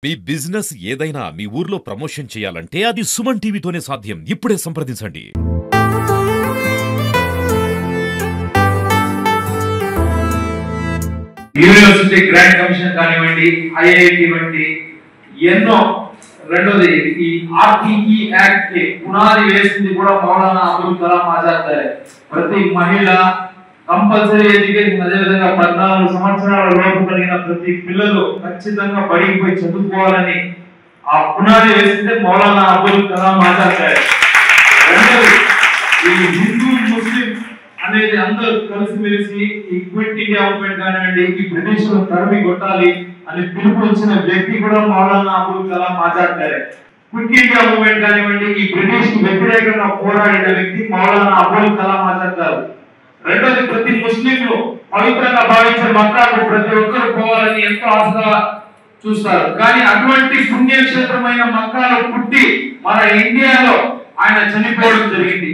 మీ business ఏదైనా మీ ఊర్లో promotion చేయాలంటే అది సుమన్ టీవీతోనే సాధ్యం. ఇప్పుడే సంప్రదించండి. యూనివర్సిటీ గ్రాంట్ కమిషన్ కానివ్వండి, ఐఐటి వంటి ఎన్నో. రెండోది ఈ ఆర్టీఈ యాక్ట్ కి పునాది వేసింది కూడా మౌలానా అబుల్ కలాం ఆజాద్ గారే. ప్రతి మహిళ కంపల్సరీ ఎడ్యుకేషన్, అదేవిధంగా 14 సంవత్సరాల లోపు కలిగిన ప్రతి పిల్లలు ఖచ్చితంగా బడికి పోయి చదువుకోవాలని ఆ పునాది వేసిందే మౌలానా అబుల్ కలాం ఆజాద్ గారే. రెండోది ఈ హిందూ ముస్లిం అనేది అందరూ కలిసిమెలిసి ఈ క్విట్ ఇండియా మూవ్మెంట్ కానివ్వండి, ఈ బ్రిటిష్ తరిమి కొట్టాలి అని పిలుపునిచ్చిన వ్యక్తి కూడా మౌలానా అబుల్ కలాం ఆజాద్ గారే. క్విట్ ఇండియా మూవ్మెంట్ కానివ్వండి, ఈ బ్రిటిష్ కు వ్యతిరేకంగా పోరాడిన వ్యక్తి మౌలానా అబుల్ కలాం ఆజాద్ గారు. రెండోది ప్రతి ముస్లింలు పవిత్రంగా భావించే మక్కాకు ప్రతి ఒక్కరు పోవాలని ఎంతో ఆశగా చూస్తారు. కానీ అటువంటి పుణ్యక్షేత్రమైన మక్కాలో పుట్టి మన ఇండియాలో ఆయన చనిపోవడం జరిగింది.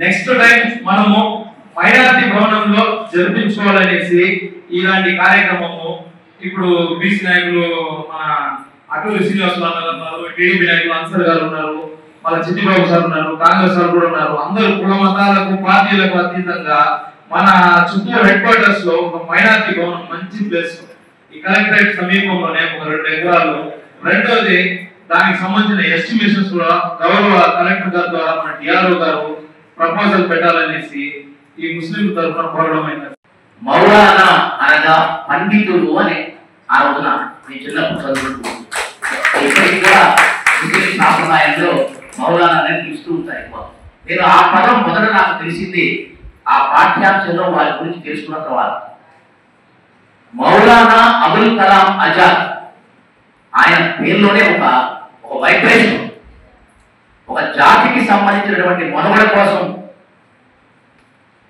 నెక్స్ట్ టైం మనము మైనారిటీ భవనంలో జరిపించుకోవాలనేసి ఇలాంటి కార్యక్రమము ఇప్పుడు బీసీ నాయకులు మన అటూరి శ్రీనివాస్ గారు ఉన్నారు, టీడీపీ నాయకులు అన్సర్ గారు ఉన్నారు, మళ్ళీ చిట్టిబాబు సార్ ఉన్నారు, కాంగ్రెస్ వారు కూడా ఉన్నారు. అందరూ కుల మతాలకు పార్టీలకు అతీతంగా మన చుట్టూ హెడ్ క్వార్టర్స్ లో ఒక మైనారిటీ భవనం మంచి ప్లేస్, ఈ కలెక్టరేట్ సమీపంలోనే ఒక 2 ఎకరాలు. రెండోది దానికి సంబంధించిన ఎస్టిమేషన్స్ కూడా గౌరవ కలెక్టర్ గారి ద్వారా మన డిఆర్ఓ గారు ప్రపోజల్ పెట్టాలనేసి ఈ ముస్లిం తరఫున కోరడమైనది. మౌలానా అనగా పండితుడు అని ఆ రోజున మీ చిన్నప్పుడు చదువుకుంటూ ఇప్పటికీ కూడా ముస్లిం సాంప్రదాయంలో మౌలానా అనేది పిలుస్తూ ఉంటాయి. నేను ఆ పదం మొదట నాకు తెలిసింది ఆ పాఠ్యాంశంలో వారి గురించి తెలుసుకున్న తర్వాత. మౌలానా అబుల్ కలాం ఆజాద్ ఆయన పేరులోనే ఒక వైబ్రేషన్, ఒక జాతికి సంబంధించినటువంటి మనుగడ కోసం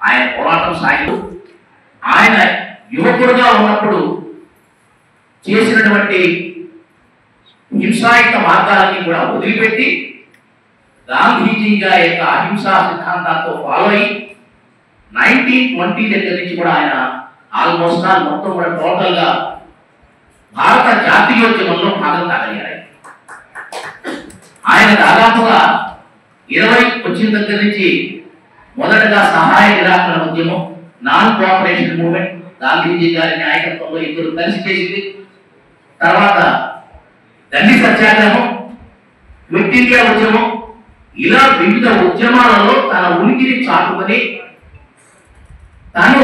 ఆయన పోరాటం సాగిస్తూ ఆయన యువకుడుగా ఉన్నప్పుడు చేసినటువంటి హింసాయుత మార్గాలన్నీ కూడా వదిలిపెట్టి గాంధీజీ గారి యొక్క అహింసా సిద్ధాంతాలతో ఫాలో అయ్యి 1920 దగ్గర నుంచి కూడా ఆయన ఆల్మోస్ట్ మొత్తం కూడా టోటల్ గా భారత జాతీయోద్యమంలో భాగం కాగలిగారు. ఆయన దాదాపుగా 20 వచ్చిన దగ్గర నుంచి మొదటగా సహాయ నిరాకరణ ఉద్యమం, నాన్ కోఆపరేషన్ మూవ్మెంట్ గాంధీజీ గారి నాయకత్వంలో ఇద్దరు కలిసి చేసింది. తర్వాత దండి సత్యాగ్రహం, క్విట్ ఇండియా ఉద్యమం, ఇలా వివిధ ఉద్యమాలలో తన ఉనికిని చాటుకొని తను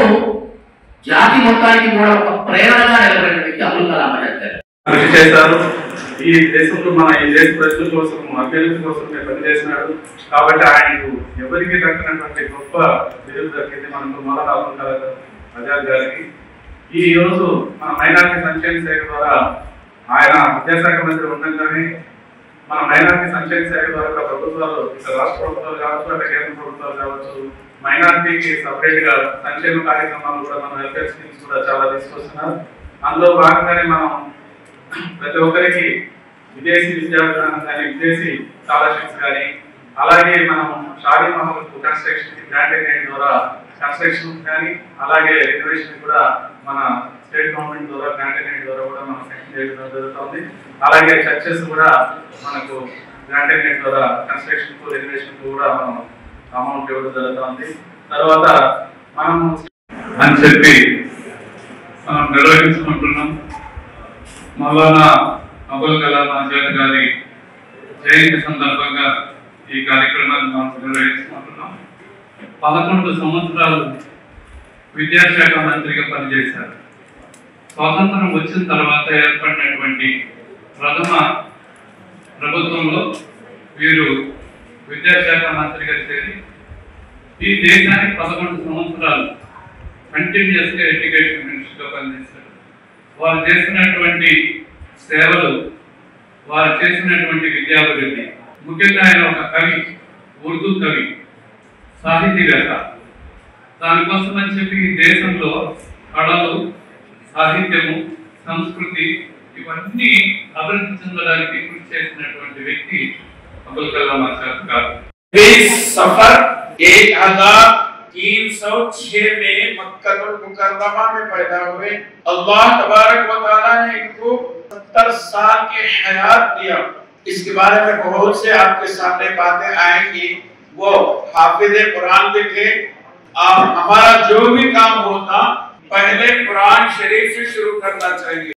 జాతి మొత్తానికి కూడా ఒక ప్రేరణగా నిలబడిన వ్యక్తి అబుల్ కలాం ఆజాద్ గారు. కృషి చేశారు. ఈ దేశంలో మన ఈ దేశ ప్రజల కోసం, అభ్యర్థుల కోసం పనిచేసినాడు. కాబట్టి ఆయనకు ఎవరికి దక్కినటువంటి గొప్ప బిరుదు దక్కింది మనకు మౌలానా అబుల్ కలాం ఆజాద్ గారికి. ఈ రోజు మన మైనారిటీ సంక్షేమ శాఖ ద్వారా ఆయన విద్యాశాఖ మంత్రి ఉండగానే మన మైనారిటీ సంక్షేమ శాఖ ద్వారా ప్రభుత్వాలు, రాష్ట్ర ప్రభుత్వాలు కావచ్చు, అక్కడ కేంద్ర ప్రభుత్వాలు కావచ్చు, మైనారిటీకి సపరేట్ గా సంక్షేమ కార్యక్రమాలు కూడా మన వెల్ఫేర్ స్కీమ్స్ కూడా చాలా తీసుకొస్తున్నారు. అందులో భాగంగానే మనం ప్రతి ఒక్కరికి విదేశీ విద్యార్థులను కానీ, విదేశీ స్కాలర్షిప్స్ కానీ, అలాగే మనం Shaadi Mahal construction grant aid ద్వారా కన్స్ట్రక్షన్ కానీ, అలాగే రెనోవేషన్ కూడా మన స్టేట్ గవర్నమెంట్ ద్వారా గ్రాంట్ ఎయిడ్ ద్వారా కూడా మనం సెక్షన్ చేయడం జరుగుతుంది. అలాగే చర్చెస్ కూడా మనకు గ్రాంట్ ఎయిడ్ ద్వారా కన్స్ట్రక్షన్ కు, రెనోవేషన్ కు కూడా మనం అమౌంట్ ఇవ్వడం జరుగుతుంది. తర్వాత మనం అని చెప్పి మనం నిర్వహించుకుంటున్నాం. మౌలానా అబుల్ కలాం ఆజాద్ గారి జయంతి సందర్భంగా ఈ కార్యక్రమాన్ని మనం నిర్వహించుకుంటున్నాం. 11 సంవత్సరాలు విద్యాశాఖ మంత్రిగా పనిచేశారు. స్వాతంత్రం వచ్చిన తర్వాత ఏర్పడినటువంటి ప్రథమ ప్రభుత్వంలో వీరు విద్యాశాఖ మంత్రిగా చేరి ఈ దేశానికి 11 సంవత్సరాలు కంటిన్యూస్ గా ఎడ్యుకేషన్ మినిస్టర్గా పనిచేశారు. వారు చేసినటువంటి సేవలు, వారు చేసినటువంటి విద్యాభివృద్ధి, ముఖ్యంగా ఆయన ఒక కవి, ఉర్దూ కవి, సాహితీవేత్త. దానికోసం అని చెప్పి ఈ దేశంలో కళలు, సాహిత్యము, సంస్కృతి ఇవన్నీ అభివృద్ధి చెందడానికి కృషి చేసినటువంటి వ్యక్తి అబుల్ కలాం ఆజాద్ గారు. 20 सफर 1300 106 में मक्कतुल मुकर्रमा में पैदा हुए। अल्लाह तबारक व तआला ने इनको 70 साल के हयात दिया। इसके बारे में बहुत से आपके सामने बातें आएंगी। वो हाफिज कुरान भी थे। हमारा जो भी काम होता पहले कुरान शरीफ से शुरू करना चाहिए।